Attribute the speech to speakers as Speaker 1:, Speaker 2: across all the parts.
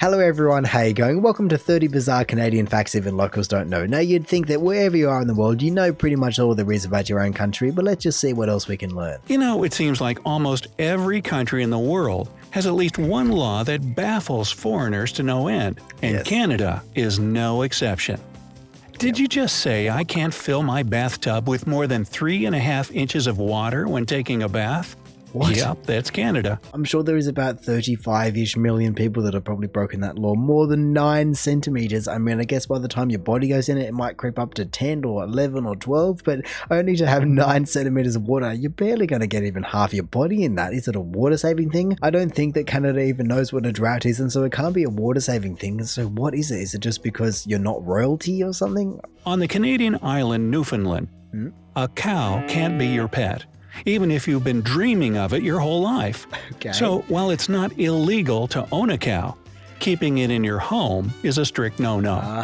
Speaker 1: Hello everyone, how you going? Welcome to 30 Bizarre Canadian Facts Even Locals Don't Know. Now you'd think that wherever you are in the world, you know pretty much all there is about your own country, but let's just see what else we can learn.
Speaker 2: You know, it seems like almost every country in the world has at least one law that baffles foreigners to no end, and
Speaker 1: Yes.
Speaker 2: Canada is no exception. Did you just say I can't fill my bathtub with more than 3.5 inches of water when taking a bath?
Speaker 1: What?
Speaker 2: Yep, that's Canada.
Speaker 1: I'm sure there is about 35-ish million people that have probably broken that law. More than 9 centimeters. I mean, I guess by the time your body goes in it, it might creep up to 10 or 11 or 12, but only to have 9 centimeters of water, you're barely going to get even half your body in that. Is it a water-saving thing? I don't think that Canada even knows what a drought is, and so it can't be a water-saving thing. So what is it? Is it just because you're not royalty or something?
Speaker 2: On the Canadian island Newfoundland, a cow can't be your pet, even if you've been dreaming of it your whole life.
Speaker 1: Okay.
Speaker 2: So, while it's not illegal to own a cow, keeping it in your home is a strict no-no.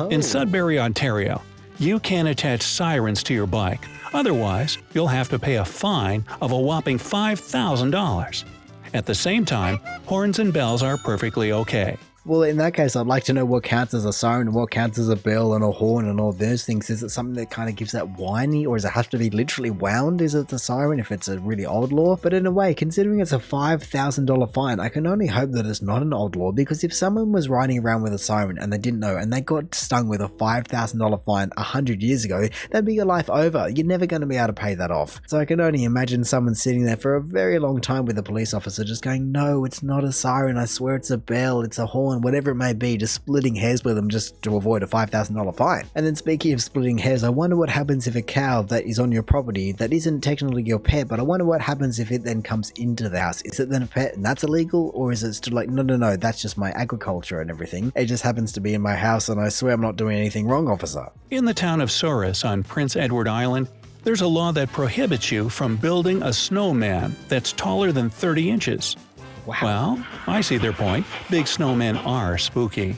Speaker 2: In Sudbury, Ontario, you can't attach sirens to your bike. Otherwise, you'll have to pay a fine of a whopping $5,000. At the same time, horns and bells are perfectly okay.
Speaker 1: Well, in that case, I'd like to know what counts as a siren and what counts as a bell and a horn and all those things. Is it something that kind of gives that whiny, or does it have to be literally wound? Is it the siren if it's a really old law? But in a way, considering it's a $5,000 fine, I can only hope that it's not an old law, because if someone was riding around with a siren and they didn't know and they got stung with a $5,000 fine 100 years ago, that'd be your life over. You're never going to be able to pay that off. So I can only imagine someone sitting there for a very long time with a police officer just going, no, it's not a siren, I swear it's a bell, it's a horn, whatever it may be, just splitting hairs with them just to avoid a $5,000 fine. And then speaking of splitting hairs, I wonder what happens if a cow that is on your property that isn't technically your pet, but I wonder what happens if it then comes into the house. Is it then a pet and that's illegal, or is it still like, no, that's just my agriculture and everything. It just happens to be in my house and I swear I'm not doing anything wrong, officer.
Speaker 2: In the town of Souris on Prince Edward Island, there's a law that prohibits you from building a snowman that's taller than 30 inches.
Speaker 1: Wow.
Speaker 2: Well, I see their point. Big snowmen are spooky.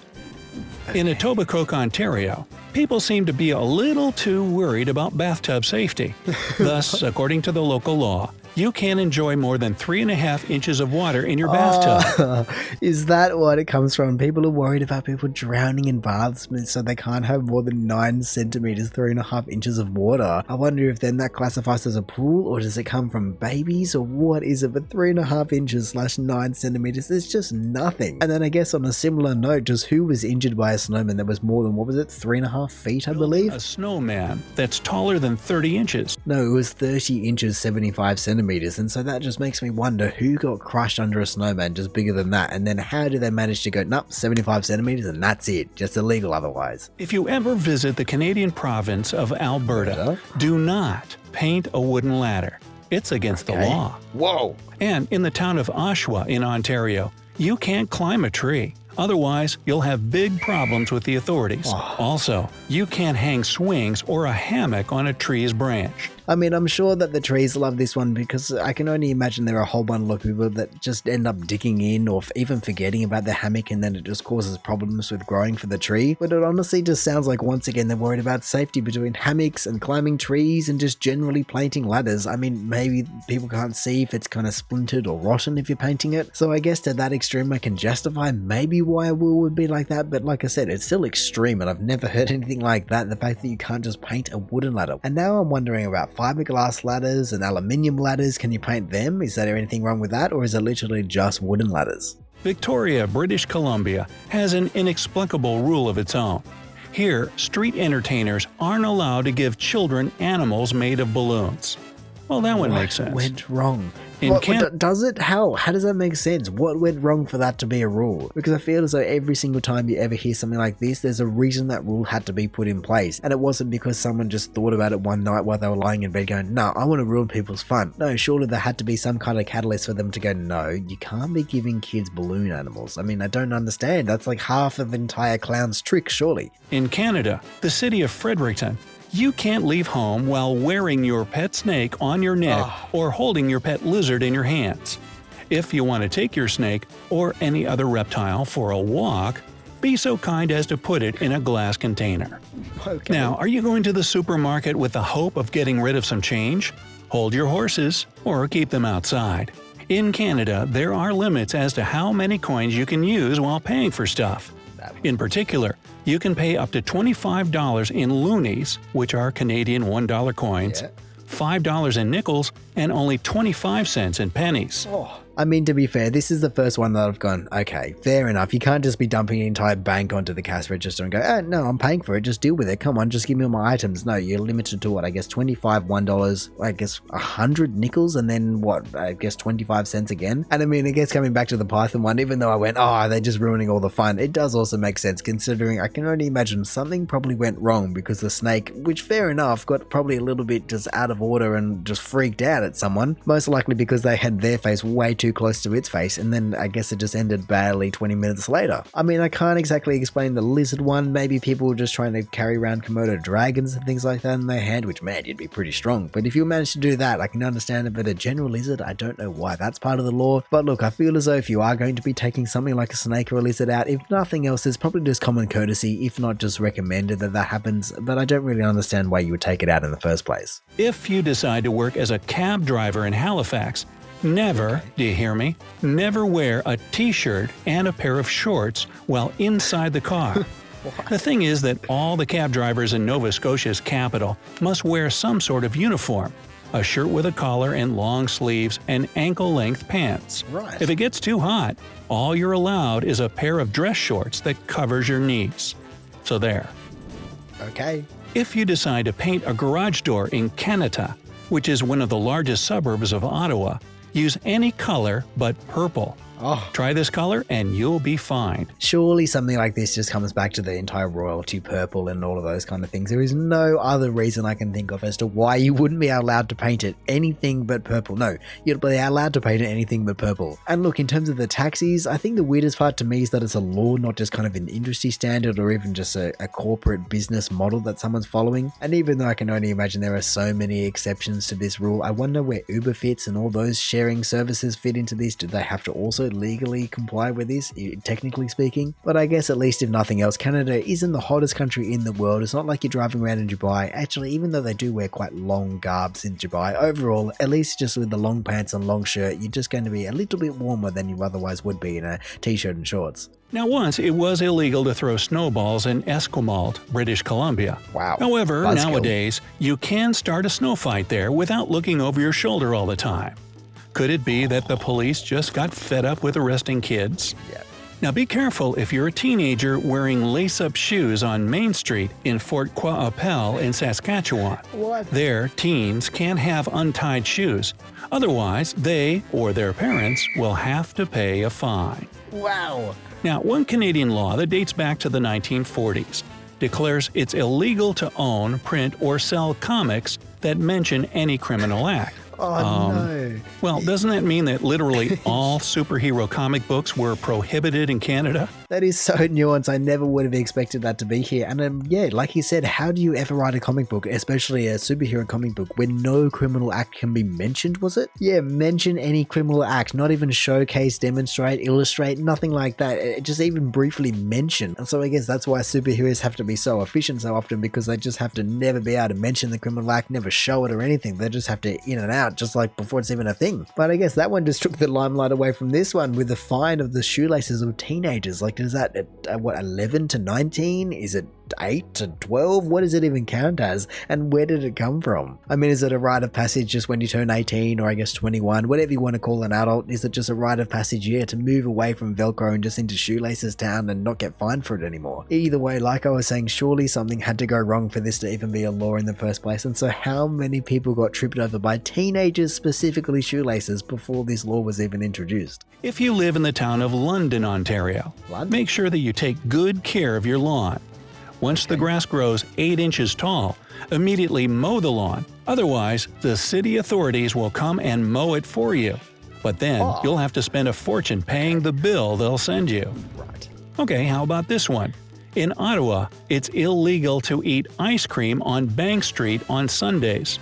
Speaker 2: In Etobicoke, Ontario, people seem to be a little too worried about bathtub safety. Thus, according to the local law, you can't enjoy more than 3.5 inches of water in your bathtub.
Speaker 1: Is that what it comes from? People are worried about people drowning in baths, so they can't have more than 9 centimeters, 3.5 inches of water. I wonder if then that classifies as a pool, or does it come from babies, or what is it? But 3.5 inches / 9 centimeters is just nothing. And then I guess on a similar note, just who was injured by a snowman that was more than, what was it, 3.5 feet, I believe?
Speaker 2: A snowman that's taller than 30 inches.
Speaker 1: No, it was 30 inches, 75 centimeters. And so that just makes me wonder who got crushed under a snowman just bigger than that, and then how do they manage to go, nope, 75 centimeters and that's it, just illegal otherwise.
Speaker 2: If you ever visit the Canadian province of Alberta, do not paint a wooden ladder. It's against the law.
Speaker 1: Whoa!
Speaker 2: And in the town of Oshawa in Ontario, you can't climb a tree. Otherwise, you'll have big problems with the authorities. Also, you can't hang swings or a hammock on a tree's branch.
Speaker 1: I mean, I'm sure that the trees love this one, because I can only imagine there are a whole bundle of people that just end up digging in or even forgetting about the hammock, and then it just causes problems with growing for the tree. But it honestly just sounds like once again they're worried about safety between hammocks and climbing trees and just generally painting ladders. I mean, maybe people can't see if it's kind of splintered or rotten if you're painting it. So I guess to that extreme I can justify maybe why a rule would be like that, but like I said, it's still extreme and I've never heard anything like that, the fact that you can't just paint a wooden ladder. And now I'm wondering about fiberglass ladders and aluminium ladders. Can you paint them? Is there anything wrong with that, or is it literally just wooden ladders?
Speaker 2: Victoria, British Columbia has an inexplicable rule of its own. Here, street entertainers aren't allowed to give children animals made of balloons. Well, that one makes sense.
Speaker 1: What went wrong? Does it? How does that make sense? What went wrong for that to be a rule? Because I feel as though every single time you ever hear something like this, there's a reason that rule had to be put in place. And it wasn't because someone just thought about it one night while they were lying in bed going, no, I want to ruin people's fun. No, surely there had to be some kind of catalyst for them to go, no, you can't be giving kids balloon animals. I mean, I don't understand. That's like half of the entire clown's trick, surely.
Speaker 2: In Canada, the city of Fredericton, you can't leave home while wearing your pet snake on your neck or holding your pet lizard in your hands. If you want to take your snake or any other reptile for a walk, be so kind as to put it in a glass container.
Speaker 1: Okay.
Speaker 2: Now, are you going to the supermarket with the hope of getting rid of some change? Hold your horses or keep them outside. In Canada, there are limits as to how many coins you can use while paying for stuff. In particular, you can pay up to $25 in loonies, which are Canadian $1 coins, $5 in nickels, and only 25 cents in pennies.
Speaker 1: I mean, to be fair, this is the first one that I've gone, okay, fair enough. You can't just be dumping an entire bank onto the cash register and go, oh, no, I'm paying for it. Just deal with it. Come on, just give me all my items. No, you're limited to what? I guess 25 $1, I guess 100 nickels, and then what? I guess 25 cents again. And I mean, I guess coming back to the Python one, even though I went, oh, they're just ruining all the fun, it does also make sense considering I can only imagine something probably went wrong because the snake, which fair enough, got probably a little bit just out of order and just freaked out at someone. Most likely because they had their face way too close to its face, and then I guess it just ended badly 20 minutes later. I mean, I can't exactly explain the lizard one. Maybe people were just trying to carry around Komodo dragons and things like that in their hand, which, man, you'd be pretty strong. But if you manage to do that, I can understand it. But a general lizard, I don't know why that's part of the law. But look, I feel as though if you are going to be taking something like a snake or a lizard out, if nothing else, it's probably just common courtesy, if not just recommended that happens. But I don't really understand why you would take it out in the first place.
Speaker 2: If you decide to work as a cab driver in Halifax, never, do you hear me? Never wear a t-shirt and a pair of shorts while inside the car. The thing is that all the cab drivers in Nova Scotia's capital must wear some sort of uniform. A shirt with a collar and long sleeves and ankle-length pants.
Speaker 1: Right.
Speaker 2: If it gets too hot, all you're allowed is a pair of dress shorts that covers your knees. So there.
Speaker 1: Okay.
Speaker 2: If you decide to paint a garage door in Canada, which is one of the largest suburbs of Ottawa, use any color but purple. Try this color and you'll be fine.
Speaker 1: Surely something like this just comes back to the entire royalty purple and all of those kind of things. There is no other reason I can think of as to why you wouldn't be allowed to paint it anything but purple. No, you'd be allowed to paint it anything but purple. And look, in terms of the taxis, I think the weirdest part to me is that it's a law, not just kind of an industry standard or even just a corporate business model that someone's following. And even though I can only imagine there are so many exceptions to this rule, I wonder where Uber fits and all those sharing services fit into this. Do they have to also legally comply with this, technically speaking? But I guess at least if nothing else, Canada isn't the hottest country in the world. It's not like you're driving around in Dubai. Actually, even though they do wear quite long garbs in Dubai, overall, at least just with the long pants and long shirt, you're just going to be a little bit warmer than you otherwise would be in a t-shirt and shorts.
Speaker 2: Now, once it was illegal to throw snowballs in Esquimalt, British Columbia.
Speaker 1: Wow.
Speaker 2: However,
Speaker 1: Buzzkill.
Speaker 2: Nowadays, you can start a snow fight there without looking over your shoulder all the time. Could it be that the police just got fed up with arresting kids?
Speaker 1: Yeah.
Speaker 2: Now be careful if you're a teenager wearing lace-up shoes on Main Street in Fort Qu'Appelle in Saskatchewan.
Speaker 1: What?
Speaker 2: There, teens can't have untied shoes. Otherwise, they or their parents will have to pay a fine.
Speaker 1: Wow.
Speaker 2: Now, one Canadian law that dates back to the 1940s declares it's illegal to own, print, or sell comics that mention any criminal act.
Speaker 1: Oh, no.
Speaker 2: Well, doesn't that mean that literally all superhero comic books were prohibited in Canada?
Speaker 1: That is so nuanced. I never would have expected that to be here. And yeah, like you said, how do you ever write a comic book, especially a superhero comic book, where no criminal act can be mentioned, was it? Yeah, mention any criminal act, not even showcase, demonstrate, illustrate, nothing like that. Just even briefly mention. And so I guess that's why superheroes have to be so efficient so often, because they just have to never be able to mention the criminal act, never show it or anything. They just have to in and out, just like before it's even a thing. But I guess that one just took the limelight away from this one with the fine of the shoelaces of teenagers. Like, is that what, 11 to 19? Is it 8 to 12? What does it even count as? And where did it come from? I mean, is it a rite of passage just when you turn 18 or I guess 21, whatever you want to call an adult? Is it just a rite of passage year to move away from Velcro and just into shoelaces town and not get fined for it anymore? Either way, like I was saying, surely something had to go wrong for this to even be a law in the first place. And so how many people got tripped over by teenagers, specifically shoelaces, before this law was even introduced?
Speaker 2: If you live in the town of London, Ontario, make sure that you take good care of your lawn. Once the grass grows 8 inches tall, immediately mow the lawn. Otherwise, the city authorities will come and mow it for you. But then you'll have to spend a fortune paying the bill they'll send you.
Speaker 1: Right.
Speaker 2: Okay, how about this one? In Ottawa, it's illegal to eat ice cream on Bank Street on Sundays.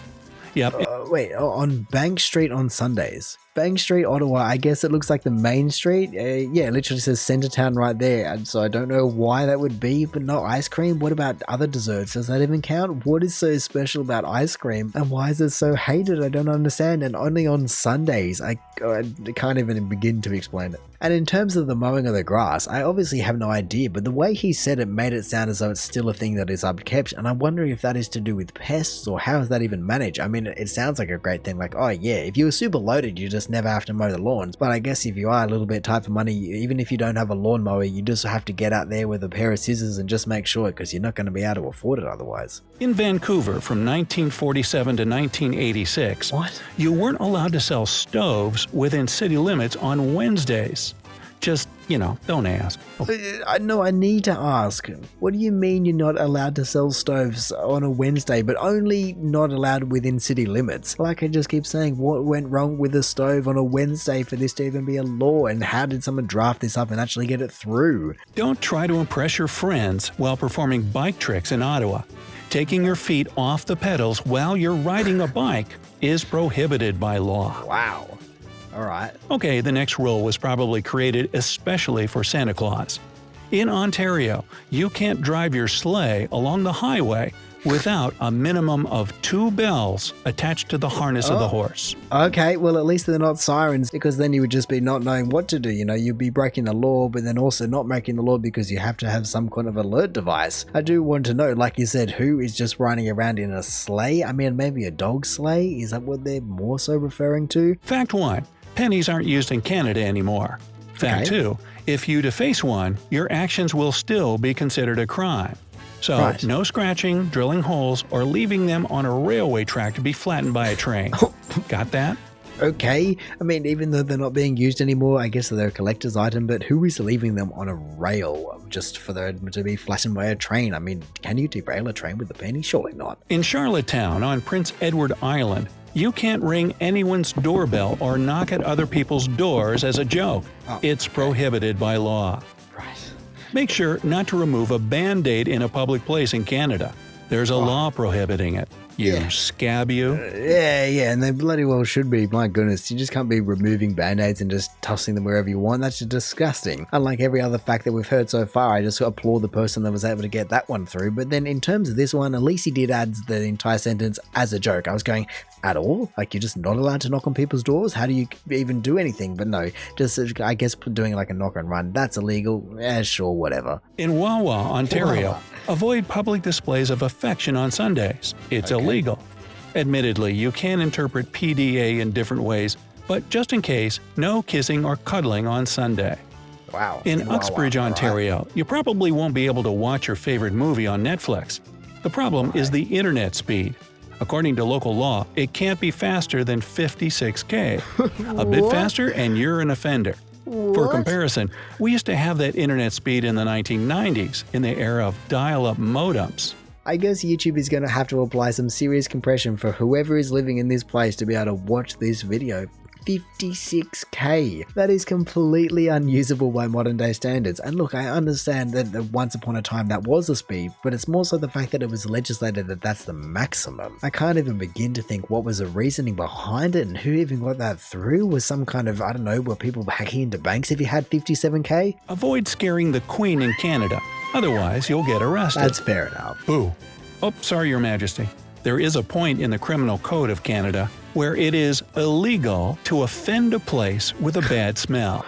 Speaker 2: Yep.
Speaker 1: Wait, on Bank Street on Sundays? Bank Street, Ottawa, I guess it looks like the main street. Yeah, it literally says Centertown right there. And so I don't know why that would be, but no ice cream. What about other desserts? Does that even count? What is so special about ice cream? And why is it so hated? I don't understand. And only on Sundays. I can't even begin to explain it. And in terms of the mowing of the grass, I obviously have no idea, but the way he said it made it sound as though it's still a thing that is upkept, and I'm wondering if that is to do with pests, or how is that even managed? I mean, it sounds like a great thing, like, oh yeah, if you were super loaded, you just never have to mow the lawns, but I guess if you are a little bit tight for money, even if you don't have a lawnmower, you just have to get out there with a pair of scissors and just make sure, because you're not going to be able to afford it otherwise.
Speaker 2: In Vancouver from 1947 to 1986, you weren't allowed to sell stoves within city limits on Wednesdays. Just, don't ask.
Speaker 1: No, I need to ask. What do you mean you're not allowed to sell stoves on a Wednesday, but only not allowed within city limits? Like I just keep saying, what went wrong with a stove on a Wednesday for this to even be a law? And how did someone draft this up and actually get it through?
Speaker 2: Don't try to impress your friends while performing bike tricks in Ottawa. Taking your feet off the pedals while you're riding a bike is prohibited by law.
Speaker 1: Wow. All right.
Speaker 2: Okay, the next rule was probably created especially for Santa Claus. In Ontario, you can't drive your sleigh along the highway without a minimum of 2 bells attached to the harness of the horse.
Speaker 1: Okay, well at least they're not sirens, because then you would just be not knowing what to do. You'd be breaking the law, but then also not making the law because you have to have some kind of alert device. I do want to know, like you said, who is just riding around in a sleigh? I mean, maybe a dog sleigh? Is that what they're more so referring to?
Speaker 2: Fact 1. Pennies aren't used in Canada anymore. Fact 2. If you deface one, your actions will still be considered a crime. So, no scratching, drilling holes, or leaving them on a railway track to be flattened by a train. Got that?
Speaker 1: Okay, I mean, even though they're not being used anymore, I guess they're a collector's item, but who is leaving them on a rail just for them to be flattened by a train? I mean, can you derail a train with a penny? Surely not.
Speaker 2: In Charlottetown on Prince Edward Island, you can't ring anyone's doorbell or knock at other people's doors as a joke. It's prohibited by law.
Speaker 1: Right.
Speaker 2: Make sure not to remove a Band-Aid in a public place in Canada. There's a law prohibiting it. Scab you.
Speaker 1: Yeah, and they bloody well should be. My goodness, you just can't be removing Band-Aids and just tossing them wherever you want. That's just disgusting. Unlike every other fact that we've heard so far, I just applaud the person that was able to get that one through. But then in terms of this one, at least he did add the entire sentence as a joke. I was going, at all? Like, you're just not allowed to knock on people's doors? How do you even do anything? But no, just, I guess, doing like a knock and run, that's illegal. Sure, whatever.
Speaker 2: In Wawa, Ontario, avoid public displays of affection on Sundays. It's illegal. Admittedly, you can interpret PDA in different ways, but just in case, no kissing or cuddling on Sunday.
Speaker 1: Wow.
Speaker 2: In Uxbridge, Ontario, you probably won't be able to watch your favorite movie on Netflix. The problem is the internet speed. According to local law, it can't be faster than 56K. A bit faster and you're an offender. For comparison, we used to have that internet speed in the 1990s, in the era of dial-up modems.
Speaker 1: I guess YouTube is going to have to apply some serious compression for whoever is living in this place to be able to watch this video. 56K. That is completely unusable by modern day standards. And look, I understand that once upon a time that was the speed, but it's more so the fact that it was legislated that that's the maximum. I can't even begin to think what was the reasoning behind it and who even got that through. Was some kind of, I don't know, were people hacking into banks if you had 57K?
Speaker 2: Avoid scaring the Queen in Canada. Otherwise, you'll get arrested.
Speaker 1: That's fair enough.
Speaker 2: Boo. Oh, sorry, Your Majesty. There is a point in the Criminal Code of Canada where it is illegal to offend a place with a bad smell.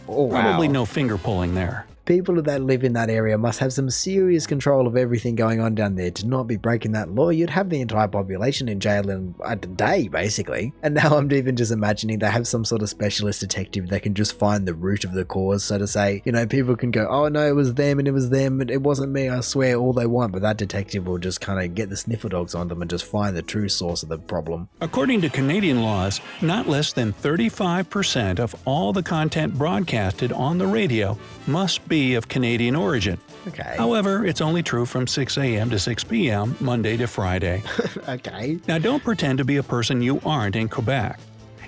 Speaker 1: Oh, wow.
Speaker 2: Probably no finger pulling there.
Speaker 1: People that live in that area must have some serious control of everything going on down there to not be breaking that law. You'd have the entire population in jail in a day, basically. And now I'm even just imagining they have some sort of specialist detective that can just find the root of the cause, so to say. You know, people can go, oh no, it was them and it was them and it wasn't me, I swear, all they want. But that detective will just kind of get the sniffer dogs on them and just find the true source of the problem.
Speaker 2: According to Canadian laws, not less than 35% of all the content broadcasted on the radio must be of Canadian origin.
Speaker 1: Okay.
Speaker 2: However, it's only true from 6 a.m. to 6 p.m., Monday to Friday.
Speaker 1: Okay.
Speaker 2: Now, don't pretend to be a person you aren't in Quebec.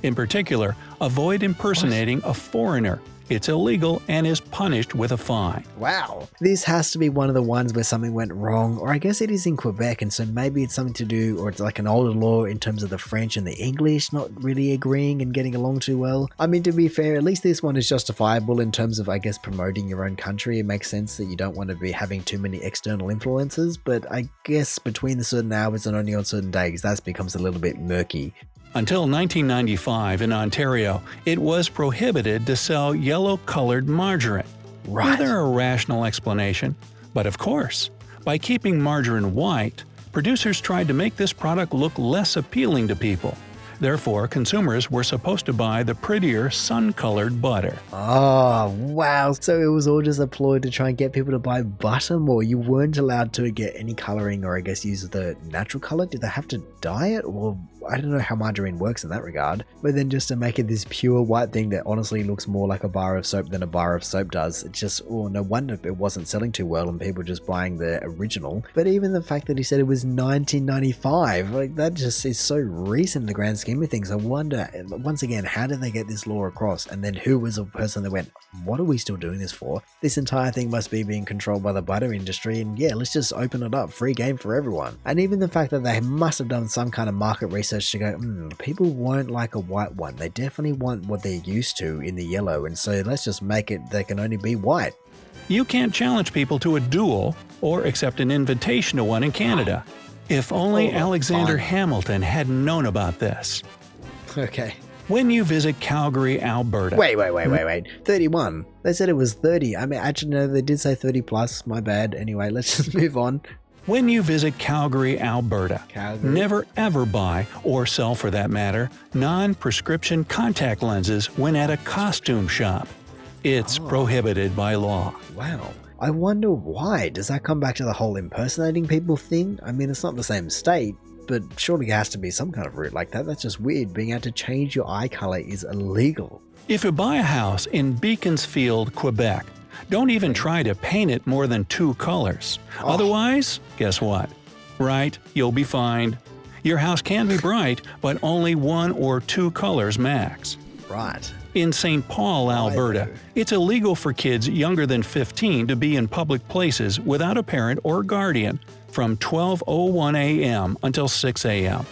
Speaker 2: In particular, avoid impersonating a foreigner. It's illegal and is punished with a fine.
Speaker 1: Wow. This has to be one of the ones where something went wrong, or I guess it is in Quebec, and so maybe it's something to do, or it's like an older law in terms of the French and the English not really agreeing and getting along too well. I mean, to be fair, at least this one is justifiable in terms of, I guess, promoting your own country. It makes sense that you don't want to be having too many external influences, but I guess between the certain hours and only on certain days, that becomes a little bit murky.
Speaker 2: Until 1995 in Ontario, it was prohibited to sell yellow-colored margarine.
Speaker 1: Right.
Speaker 2: Neither a rational explanation, but of course, by keeping margarine white, producers tried to make this product look less appealing to people. Therefore, consumers were supposed to buy the prettier sun-colored butter.
Speaker 1: Oh, wow. So it was all just a ploy to try and get people to buy butter more. You weren't allowed to get any coloring, or I guess use the natural color. Did they have to dye it? Or I don't know how margarine works in that regard. But then just to make it this pure white thing that honestly looks more like a bar of soap than a bar of soap does. It's just, oh, no wonder it wasn't selling too well and people just buying the original. But even the fact that he said it was 1995, like that just is so recent in the grand scheme of things. I wonder, once again, how did they get this law across? And then who was the person that went, what are we still doing this for? This entire thing must be being controlled by the butter industry, and yeah, let's just open it up, free game for everyone. And even the fact that they must have done some kind of market research to go, people won't like a white one. They definitely want what they're used to in the yellow, and so let's just make it, they can only be white.
Speaker 2: You can't challenge people to a duel or accept an invitation to one in Canada. If only Alexander Hamilton had known about this.
Speaker 1: Okay.
Speaker 2: When you visit Calgary, Alberta.
Speaker 1: Wait. 31. They said it was 30. I mean, actually, no, they did say 30 plus. My bad. Anyway, let's just move on.
Speaker 2: When you visit Calgary, Alberta, never ever buy, or sell for that matter, non-prescription contact lenses when at a costume shop. It's prohibited by law.
Speaker 1: Wow. I wonder why. Does that come back to the whole impersonating people thing? I mean, it's not the same state, but surely there has to be some kind of route like that. That's just weird. Being able to change your eye color is illegal.
Speaker 2: If you buy a house in Beaconsfield, Quebec, don't even try to paint it more than 2 colors. Otherwise, guess what? Right, you'll be fined. Your house can be bright, but only 1 or 2 colors max.
Speaker 1: Right.
Speaker 2: In St. Paul, Alberta, it's illegal for kids younger than 15 to be in public places without a parent or guardian from 12:01 a.m. until 6 a.m.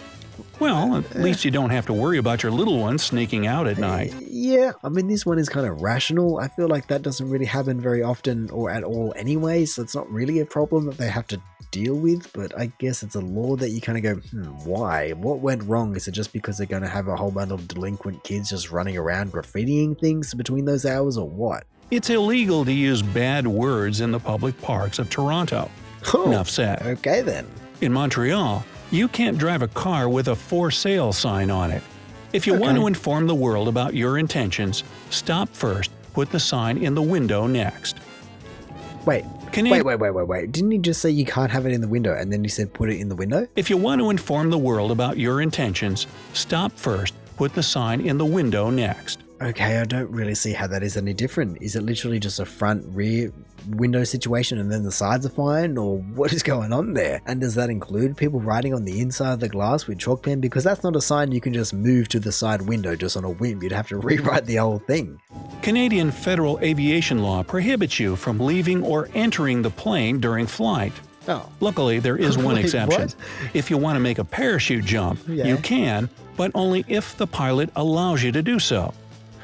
Speaker 2: Well, at least you don't have to worry about your little ones sneaking out at night.
Speaker 1: Yeah, I mean, this one is kind of rational. I feel like that doesn't really happen very often or at all anyway, so it's not really a problem that they have to deal with, but I guess it's a law that you kind of go, why? What went wrong? Is it just because they're going to have a whole bunch of delinquent kids just running around graffitiing things between those hours, or what?
Speaker 2: It's illegal to use bad words in the public parks of Toronto. Enough said.
Speaker 1: Okay then.
Speaker 2: In Montreal, you can't drive a car with a for sale sign on it. If you want to inform the world about your intentions, stop first, put the sign in the window next.
Speaker 1: Wait. Didn't he just say you can't have it in the window and then he said put it in the window?
Speaker 2: If you want to inform the world about your intentions, stop first, put the sign in the window next.
Speaker 1: Okay, I don't really see how that is any different. Is it literally just a front rear window situation and then the sides are fine, or what is going on there? And does that include people writing on the inside of the glass with chalk pen? Because that's not a sign you can just move to the side window just on a whim. You'd have to rewrite the whole thing.
Speaker 2: Canadian federal aviation law prohibits you from leaving or entering the plane during flight. Luckily, there is one exception.
Speaker 1: What?
Speaker 2: If you want to make a parachute jump, you can, but only if the pilot allows you to do so.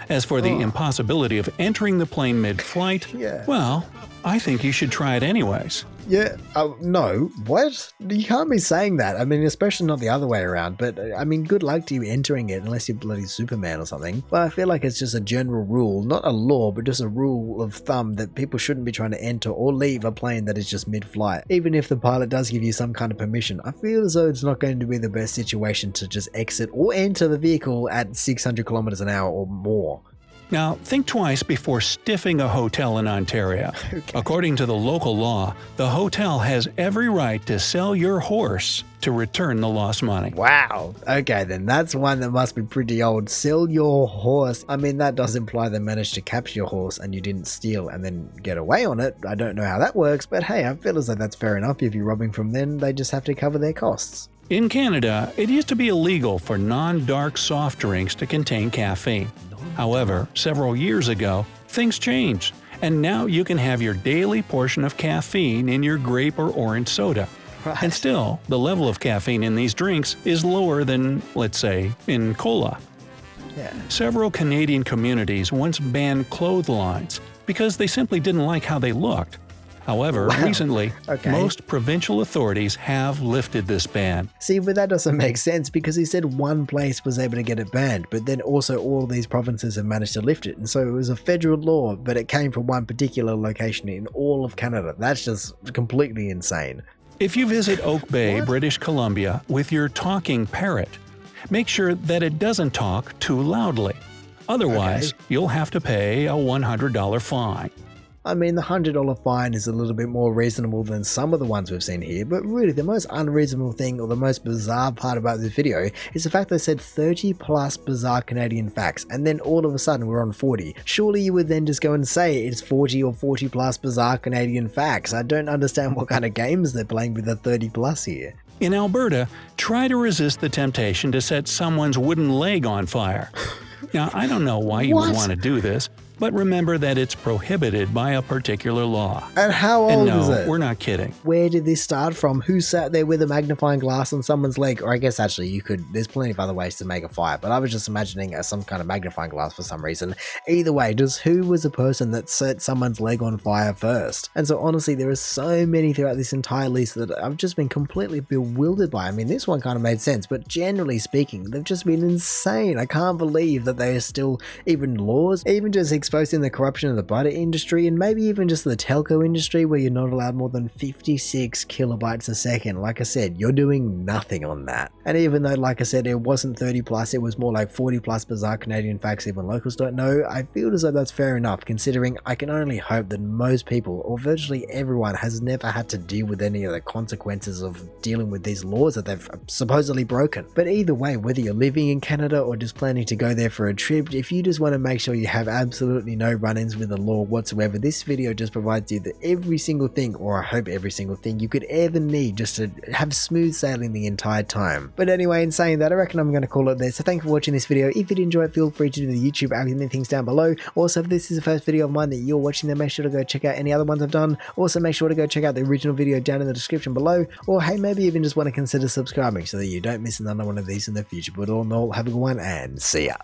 Speaker 2: As for the impossibility of entering the plane mid-flight, well, I think you should try it anyways.
Speaker 1: Yeah, no, what? You can't be saying that. I mean, especially not the other way around, but I mean, good luck to you entering it unless you're bloody Superman or something. But I feel like it's just a general rule, not a law, but just a rule of thumb that people shouldn't be trying to enter or leave a plane that is just mid-flight. Even if the pilot does give you some kind of permission, I feel as though it's not going to be the best situation to just exit or enter the vehicle at 600 kilometers an hour or more.
Speaker 2: Now, think twice before stiffing a hotel in Ontario. According to the local law, the hotel has every right to sell your horse to return the lost money.
Speaker 1: Wow. Okay, then that's one that must be pretty old. Sell your horse. I mean, that does imply they managed to capture your horse and you didn't steal and then get away on it. I don't know how that works, but hey, I feel as though that's fair enough. If you're robbing from them, they just have to cover their costs.
Speaker 2: In Canada, it used to be illegal for non-dark soft drinks to contain caffeine. However, several years ago, things changed, and now you can have your daily portion of caffeine in your grape or orange soda.
Speaker 1: Right.
Speaker 2: And still, the level of caffeine in these drinks is lower than, let's say, in cola.
Speaker 1: Yeah.
Speaker 2: Several Canadian communities once banned clotheslines because they simply didn't like how they looked. However,
Speaker 1: Wow.
Speaker 2: recently,
Speaker 1: Okay.
Speaker 2: most provincial authorities have lifted this ban.
Speaker 1: See, but that doesn't make sense because he said one place was able to get it banned, but then also all these provinces have managed to lift it. And so it was a federal law, but it came from one particular location in all of Canada. That's just completely insane.
Speaker 2: If you visit Oak Bay,
Speaker 1: What?
Speaker 2: British Columbia, with your talking parrot, make sure that it doesn't talk too loudly. Otherwise, you'll have to pay a $100 fine.
Speaker 1: I mean, the $100 fine is a little bit more reasonable than some of the ones we've seen here, but really the most unreasonable thing or the most bizarre part about this video is the fact they said 30 plus bizarre Canadian facts, and then all of a sudden we're on 40. Surely you would then just go and say it's 40 or 40 plus bizarre Canadian facts. I don't understand what kind of games they're playing with the 30 plus here.
Speaker 2: In Alberta, try to resist the temptation to set someone's wooden leg on fire. Now, I don't know why you would
Speaker 1: What?
Speaker 2: want to do this, but remember that it's prohibited by a particular law.
Speaker 1: And how
Speaker 2: And
Speaker 1: old is
Speaker 2: no,
Speaker 1: it?
Speaker 2: we're not kidding.
Speaker 1: Where did this start from? Who sat there with a magnifying glass on someone's leg? Or I guess actually there's plenty of other ways to make a fire, but I was just imagining some kind of magnifying glass for some reason. Either way, just who was the person that set someone's leg on fire first? And so honestly, there are so many throughout this entire list that I've just been completely bewildered by. I mean, this one kind of made sense, but generally speaking, they've just been insane. I can't believe that they are still even laws, even just exposing the corruption of the butter industry and maybe even just the telco industry where you're not allowed more than 56 kilobytes a second. Like I said, you're doing nothing on that. And even though, like I said, it wasn't 30 plus, it was more like 40 plus bizarre Canadian facts even locals don't know, I feel as though that's fair enough considering I can only hope that most people or virtually everyone has never had to deal with any of the consequences of dealing with these laws that they've supposedly broken. But either way, whether you're living in Canada or just planning to go there for a trip, if you just want to make sure you have absolutely no run-ins with the law whatsoever, this video just provides you every single thing, or I hope every single thing you could ever need just to have smooth sailing the entire time. But anyway, in saying that, I reckon I'm going to call it there. So thank you for watching this video. If you did enjoy it, feel free to do the YouTube algorithm things down below. Also, if this is the first video of mine that you're watching, then make sure to go check out any other ones I've done. Also, make sure to go check out the original video down in the description below. Or hey, maybe even just want to consider subscribing so that you don't miss another one of these in the future. But all in all, have a good one and see ya.